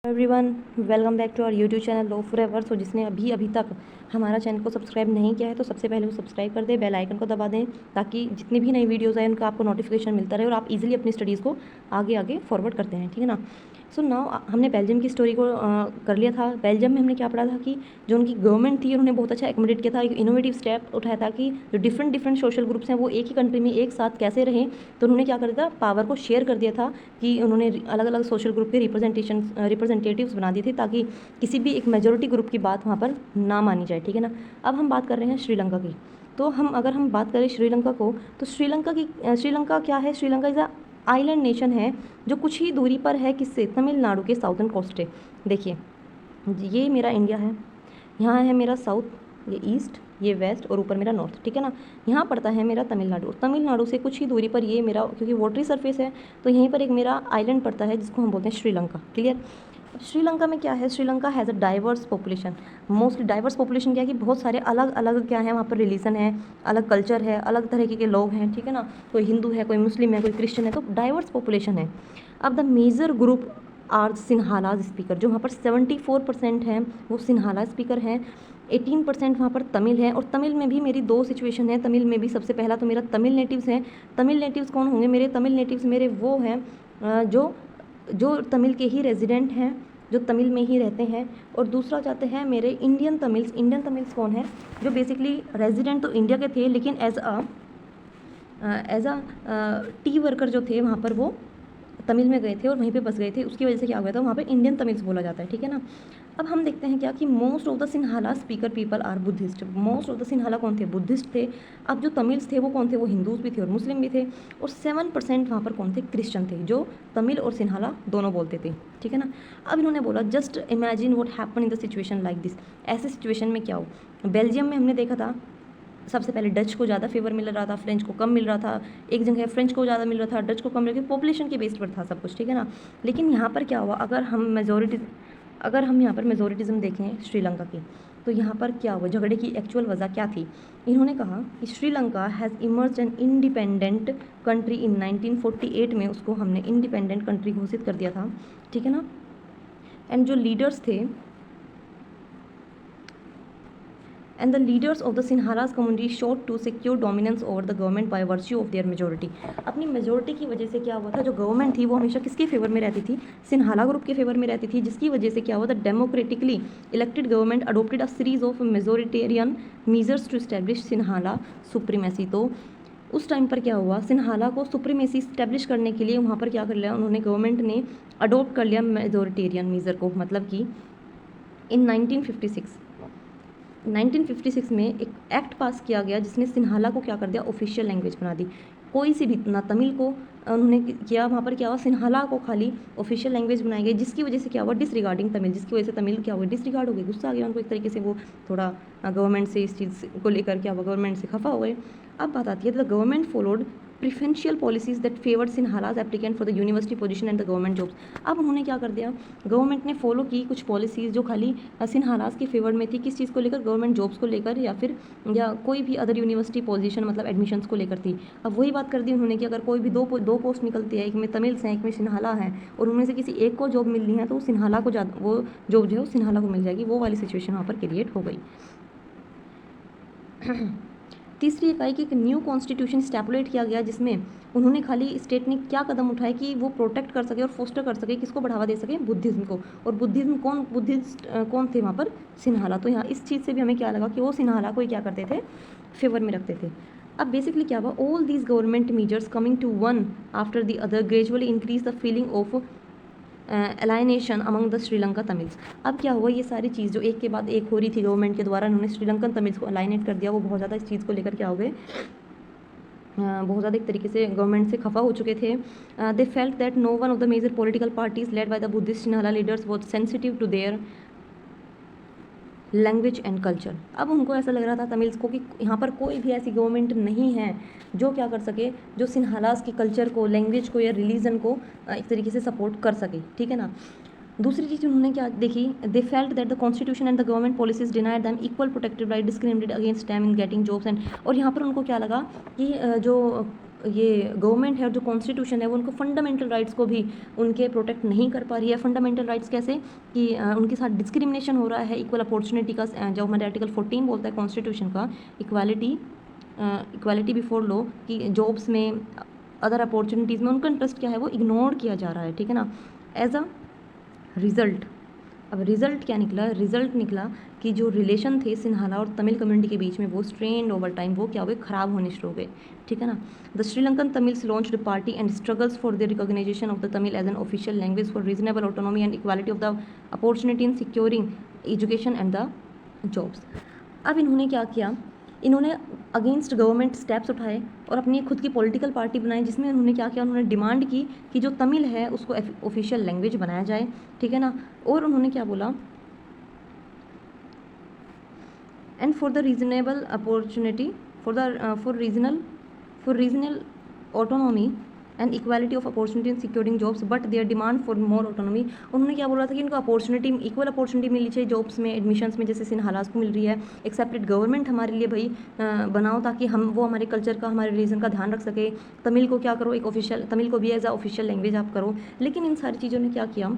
Everyone, welcome back to our YouTube channel law forever. So जिसने अभी अभी तक हमारा चैनल को सब्सक्राइब नहीं किया है तो सबसे पहले वो सब्सक्राइब कर दे, बेल आइकन को दबा दें ताकि जितनी भी नई वीडियोज़ आए उनका आपको नोटिफिकेशन मिलता रहे और आप इजीली अपनी स्टडीज़ को आगे आगे फॉरवर्ड करते हैं, ठीक है ना। सो नाउ हमने बेल्जियम की स्टोरी को कर लिया था। बेल्जियम में हमने क्या पढ़ा था कि जो उनकी गवर्नमेंट थी उन्होंने बहुत अच्छा एकोमोडेट किया था, एक इनोवेटिव स्टेप उठाया था कि जो डिफरेंट डिफरेंट सोशल ग्रुप्स हैं वो एक ही कंट्री में एक साथ कैसे रहें। तो उन्होंने क्या कर दिया था, पावर को शेयर कर दिया था कि उन्होंने अलग अलग सोशल ग्रुप के रिप्रेजेंटेटिव्स बना दिए थे ताकि किसी भी एक मेजोरिटी ग्रुप की बात वहाँ पर ना मानी जाए, ठीक है ना। अब हम बात कर रहे हैं श्रीलंका की। तो अगर हम बात करें श्रीलंका को, तो श्रीलंका क्या है, Sri Lanka is a island nation है जो कुछ ही दूरी पर है किससे, तमिलनाडु के साउथर्न कोस्ट से। देखिए, ये मेरा इंडिया है, यहाँ है मेरा साउथ, ये ईस्ट, ये वेस्ट और ऊपर मेरा नॉर्थ, ठीक है ना। यहाँ पड़ता है मेरा तमिलनाडु, तमिलनाडु से कुछ ही दूरी पर ये मेरा, क्योंकि वाटरी सरफेस है तो यहीं पर एक मेरा आइलैंड पड़ता है जिसको हम बोलते हैं श्रीलंका। क्लियर। श्रीलंका में क्या है, Sri Lanka has a diverse population. Mostly diverse population क्या है कि बहुत सारे अलग अलग क्या है वहाँ पर रिलीजन है, अलग कल्चर है, अलग तरीके के लोग हैं, ठीक है ना। कोई हिंदू है, कोई मुस्लिम है, कोई क्रिश्चियन है, तो डाइवर्स पॉपुलेशन है। अब the major group are Sinhalas speaker, जो वहाँ पर 74% हैं वो सिन्हाला स्पीकर हैं। 18% वहाँ पर तमिल है, और तमिल में भी मेरी दो सिचुएशन है। तमिल में भी सबसे पहला तो मेरा तमिल नेटिव्स हैं। तमिल नेटिव्स कौन होंगे, मेरे तमिल नेटिव्स मेरे वो हैं जो तमिल के ही रेजिडेंट हैं, जो तमिल में ही रहते हैं। और दूसरा जाते हैं मेरे इंडियन तमिल्स कौन है, जो बेसिकली रेजिडेंट तो इंडिया के थे लेकिन एज अ टी वर्कर जो थे वहाँ पर वो तमिल में गए थे और वहीं पे बस गए थे। उसकी वजह से क्या हुआ था, वहाँ पे इंडियन तमिल्स बोला जाता है, ठीक है ना। अब हम देखते हैं क्या कि most of the Sinhala speaker people are Buddhist. Most of the Sinhala कौन थे, बुद्धिस्ट थे। अब जो तमिल्स थे वो कौन थे, वो हिंदूज भी थे और मुस्लिम भी थे। और 7% वहाँ पर कौन थे, क्रिश्चियन थे, जो तमिल और सिन्हाला दोनों बोलते थे, ठीक है ना। अब इन्होंने बोला just imagine what happen in the situation like this. ऐसे सिचुएशन में क्या हो, बेल्जियम में हमने देखा था सबसे पहले डच को ज़्यादा फेवर मिल रहा था, फ्रेंच को कम मिल रहा था। एक जगह फ्रेंच को ज़्यादा मिल रहा था, डच को कम मिल रहा था, पॉपुलेशन के बेस पर था सब कुछ, ठीक है ना। लेकिन यहाँ पर क्या हुआ, अगर हम यहाँ पर मेजोरिटिज़म देखें श्रीलंका की, तो यहाँ पर क्या हुआ, झगड़े की एक्चुअल वजह क्या थी। इन्होंने कहा कि Sri Lanka has emerge an independent country in 1948 में उसको हमने इंडिपेंडेंट कंट्री घोषित कर दिया था, ठीक है ना। एंड जो लीडर्स थे, and the leaders of the Sinhalas community sought to secure dominance over the government by virtue of their majority। अपनी मेजोरिटी की वजह से क्या हुआ था, जो गवर्नमेंट थी वो हमेशा किसके फेवर में रहती थी, सिन्हाला ग्रुप के फेवर में रहती थी, जिसकी वजह से क्या हुआ था, democratically elected government adopted a series of majoritarian measures to establish Sinhala supremacy. तो उस टाइम पर क्या हुआ, सिन्हाला को सुप्रीमेसी इस्टेब्लिश करने के लिए वहाँ पर क्या कर लिया उन्होंने, गवर्नमेंट ने अडोप्ट कर लिया मेजोरिटेरियन मीजर को। मतलब कि इन 1956 में एक एक्ट पास किया गया जिसने सिन्हाला को क्या कर दिया, ऑफिशियल लैंग्वेज बना दी। कोई सी भी ना तमिल को उन्होंने किया, वहाँ पर क्या हुआ, सिन्हाला को खाली ऑफिशियल लैंग्वेज बनाई गई, जिसकी वजह से क्या हुआ, डिसरिगार्डिंग तमिल, जिसकी वजह से तमिल क्या हुआ, डिसरिगार्ड हो गई, गुस्सा आ गया उनको एक तरीके से। वो थोड़ा गवर्नमेंट से इस चीज़ को लेकर क्या हुआ, गवर्नमेंट से खफा हो गए। अब बात आती है the government followed preferential policies that favoured Sinhalese applicant for the university position and the government jobs. अब उन्होंने क्या कर दिया, गवर्नमेंट ने फॉलो की कुछ पॉलिसीज़ जो खाली सिन्हालाज के फेवर में थी, किस चीज़ को लेकर, गवर्नमेंट जॉब्स को लेकर या कोई भी अदर यूनिवर्सिटी पोजीशन मतलब एडमिशन्स को लेकर थी। अब वही बात कर दी उन्होंने कि अगर कोई भी दो पोस्ट निकलती है, एक में तमिल्स हैं एक में सिन्हाला हैं, और उनमें से किसी एक को जॉब मिलनी है तो सिन्हाला को ज़्यादा वो जॉब जो है वो सिन्हाला को मिल जाएगी। वो वाली सिचुएशन वहाँ पर क्रिएट हो गई। तीसरी इकाई की एक न्यू कॉन्स्टिट्यूशन स्टैपुलेट किया गया, जिसमें उन्होंने खाली स्टेट ने क्या कदम उठाए कि वो प्रोटेक्ट कर सके और फोस्टर कर सके, किसको बढ़ावा दे सके, बुद्धिज़्म को। और बुद्धिस्ट कौन थे वहाँ पर, सिन्हाला। तो यहाँ इस चीज़ से भी हमें क्या लगा कि वो सिन्हाला को ही क्या करते थे, फेवर में रखते थे। अब बेसिकली क्या हुआ, all these government measures coming to one after the other gradually increase the feeling of alienation among the Sri Lanka Tamils. अब क्या हुआ, ये सारी चीज़ जो एक के बाद एक हो रही थी गवर्नमेंट के द्वारा, उन्होंने श्रीलंकन तमिल्स को अलाइनेट कर दिया। वो बहुत ज़्यादा इस चीज़ को लेकर क्या हो गए, बहुत ज़्यादा एक तरीके से गवर्नमेंट से खफा हो चुके थे। They felt that no one of the major political parties led by the Buddhist Sinhala leaders was sensitive to their language and culture. अब उनको ऐसा लग रहा था तमिल्स को कि यहाँ पर कोई भी ऐसी गवर्नमेंट नहीं है जो क्या कर सके, जो सिन्हालास के कल्चर को, लैंग्वेज को या रिलीजन को एक तरीके से सपोर्ट कर सके, ठीक है ना। दूसरी चीज़ उन्होंने क्या देखी, दे felt that the constitution and the government policies denied them equal protective right discriminated against them in getting jobs and. और यहाँ पर उनको क्या लगा कि जो ये गवर्नमेंट है और जो कॉन्स्टिट्यूशन है वो उनको फंडामेंटल राइट्स को भी उनके प्रोटेक्ट नहीं कर पा रही है। फंडामेंटल राइट्स कैसे कि उनके साथ डिस्क्रिमिनेशन हो रहा है इक्वल अपॉर्चुनिटी का, जो हमारे आर्टिकल 14 बोलता है कॉन्स्टिट्यूशन का, इक्वालिटी बिफोर लॉ, कि जॉब्स में अदर अपॉर्चुनिटीज़ में उनका इंटरेस्ट क्या है वो इग्नोर किया जा रहा है, ठीक है ना। एज अ रिज़ल्ट, अब रिज़ल्ट क्या निकला, रिज़ल्ट निकला कि जो रिलेशन थे सिन्हाला और तमिल कम्युनिटी के बीच में वो स्ट्रेंड ओवर टाइम वो क्या हो गए, ख़राब होने शुरू हो गए, ठीक है ना। The Sri Lankan Tamils launched the party and struggles for the recognisation of the Tamil as an official language for reasonable autonomy and equality of the opportunity in securing education and the jobs. अब इन्होंने क्या किया, इन्होंने अगेंस्ट गवर्नमेंट स्टेप्स उठाए और अपनी खुद की पॉलिटिकल पार्टी बनाई, जिसमें उन्होंने क्या किया, उन्होंने डिमांड की कि जो तमिल है उसको ऑफिशियल लैंग्वेज बनाया जाए, ठीक है ना। और उन्होंने क्या बोला, and for the reasonable opportunity for regional autonomy and equality of opportunity in securing jobs but their demand for more autonomy. उन्होंने क्या बोला था कि इनको अपॉर्चुनिटी, इक्वल अपॉर्चुनिटी मिलनी चाहिए जॉब्स में, एडमिशन्स में, जैसे सिन्हालास को मिल रही है। एक सेपरेट गवर्नमेंट हमारे लिए भाई बनाओ ताकि हम वो हमारे कल्चर का, हमारे रिलीजन का ध्यान रख सके। तमिल को क्या करो, एक ऑफिशियल तमिल को भी एज अ ऑफिशियल लैंग्वेज आप करो। लेकिन इन सारी चीज़ों ने क्या किया,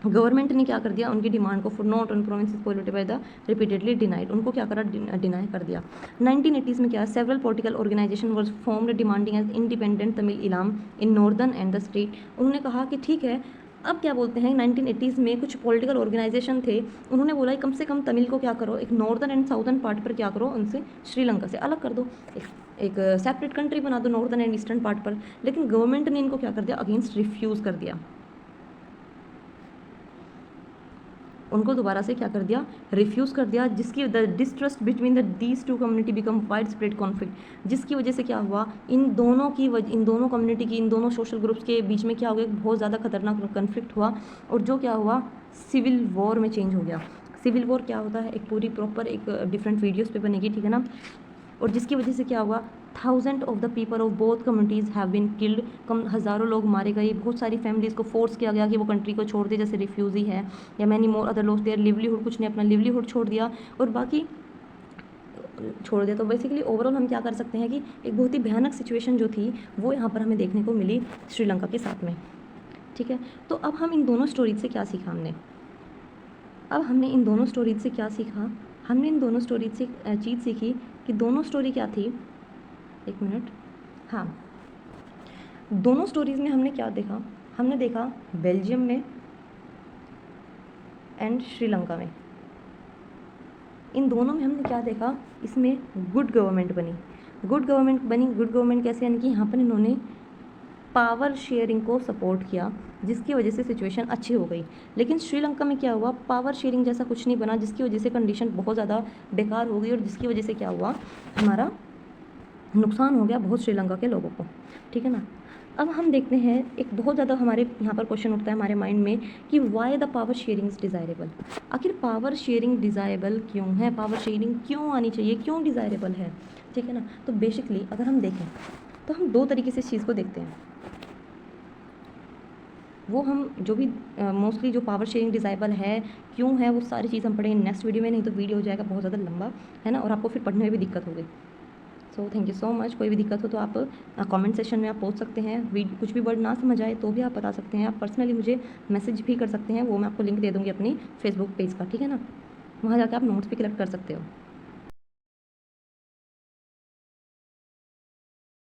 गवर्नमेंट ने क्या कर दिया, उनकी डिमांड को for not on provinces polluted by the repeatedly denied, उनको क्या करा, डिनाई कर दिया। 1980s में क्या, several political organisation was formed demanding as independent Tamil Eelam in northern and the state. उन्होंने कहा कि ठीक है, अब क्या बोलते हैं, 1980s में कुछ पॉलिटिकल ऑर्गेनाइजेशन थे, उन्होंने बोला कम से कम तमिल को क्या करो, एक नॉर्दर्न एंड साउदर्न पार्ट पर क्या करो, उनसे श्रीलंका से अलग कर दो, एक सेपरेट कंट्री बना दो नॉर्दर्न एंड ईस्टर्न पार्ट पर। लेकिन गवर्नमेंट ने इनको क्या कर दिया, अगेंस्ट रिफ्यूज़ कर दिया, उनको दोबारा से क्या कर दिया, रिफ्यूज़ कर दिया, जिसकी the distrust between the these two community become wide spread conflict, जिसकी वजह से क्या हुआ, इन दोनों कम्युनिटी की, इन दोनों सोशल ग्रुप्स के बीच में क्या हो गया, बहुत ज़्यादा खतरनाक कन्फ्लिक्ट हुआ, और जो क्या हुआ, सिविल वॉर में चेंज हो गया। सिविल वॉर क्या होता है, एक पूरी प्रॉपर एक डिफरेंट वीडियोज़ पे बनेगी, ठीक है ना। और जिसकी वजह से क्या हुआ, 1000 of the people of both communities have been killed, हज़ारों लोग मारे गए, बहुत सारी फैमिलीज़ को फोर्स किया गया कि वो कंट्री को छोड़ दे, जैसे रिफ्यूज़ी है या many more other lost their livelihood, कुछ ने अपना लिवलीहुड छोड़ दिया और बाकी छोड़ दिया। तो बेसिकली ओवरऑल हम क्या कर सकते हैं कि एक बहुत ही भयानक सिचुएशन जो थी वो यहाँ पर हमें देखने को मिली श्रीलंका के साथ में, ठीक है। तो अब हम इन दोनों स्टोरीज से क्या सीखा हमने इन दोनों स्टोरीज से क्या सीखा, हमने इन दोनों स्टोरीज से चीज़ सीखी कि दोनों स्टोरी क्या थी, एक मिनट, हाँ, दोनों स्टोरीज़ में हमने क्या देखा, हमने देखा बेल्जियम में एंड श्रीलंका में, इन दोनों में हमने क्या देखा, इसमें गुड गवर्नमेंट बनी। गुड गवर्नमेंट कैसे, यानी कि यहाँ पर इन्होंने पावर शेयरिंग को सपोर्ट किया, जिसकी वजह से सिचुएशन अच्छी हो गई। लेकिन श्रीलंका में क्या हुआ, पावर शेयरिंग जैसा कुछ नहीं बना, जिसकी वजह से कंडीशन बहुत ज़्यादा बेकार हो गई और जिसकी वजह से क्या हुआ, हमारा नुकसान हो गया बहुत श्रीलंका के लोगों को, ठीक है ना। अब हम देखते हैं, एक बहुत ज़्यादा हमारे यहाँ पर क्वेश्चन उठता है हमारे माइंड में कि why the power sharing is desirable. आखिर पावर शेयरिंग डिज़ायरेबल क्यों है, पावर शेयरिंग क्यों आनी चाहिए, क्यों डिज़ायरेबल है, ठीक है ना। तो बेसिकली अगर हम देखें तो हम दो तरीके से इस चीज़ को देखते हैं। वो हम जो भी मोस्टली जो पावर शेयरिंग डिज़ायरेबल है क्यों है, वो सारी चीज़ हम पढ़ेंगे नेक्स्ट वीडियो में, नहीं तो वीडियो हो जाएगा बहुत ज़्यादा लंबा, है ना, और आपको फिर पढ़ने में भी दिक्कत होगी। So thank you so much. कोई भी दिक्कत हो तो आप कमेंट सेशन में आप पूछ सकते हैं, कुछ भी वर्ड ना समझ आए तो भी आप बता सकते हैं, आप पर्सनली मुझे मैसेज भी कर सकते हैं, वो मैं आपको लिंक दे दूँगी अपनी फेसबुक पेज का, ठीक है ना, वहाँ जाकर आप नोट्स भी कलेक्ट कर सकते हो।